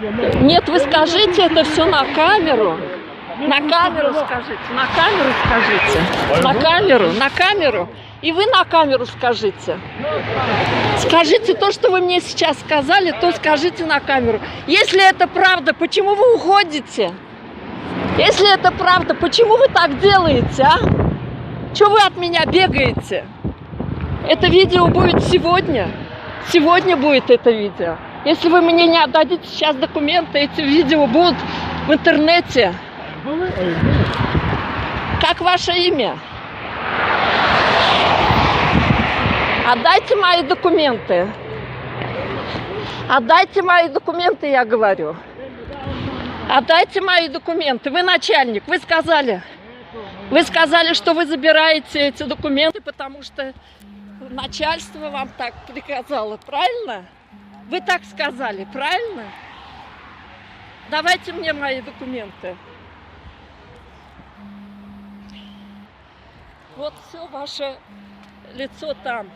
Нет, вы скажите это все на камеру. На камеру скажите, на камеру скажите. На камеру. И вы на камеру скажите. Скажите то, что вы мне сейчас сказали, то скажите на камеру. Если это правда, почему вы уходите? Если это правда, почему вы так делаете, а? Чего вы от меня бегаете? Это видео будет сегодня. Сегодня будет это видео. Если вы мне не отдадите сейчас документы, эти видео будут в интернете. Как ваше имя? Отдайте мои документы. Отдайте мои документы, я говорю. Отдайте мои документы. Вы начальник, вы сказали, что вы забираете эти документы, потому что начальство вам так приказало, правильно? Вы так сказали, правильно? Давайте мне мои документы. Вот все ваше лицо там.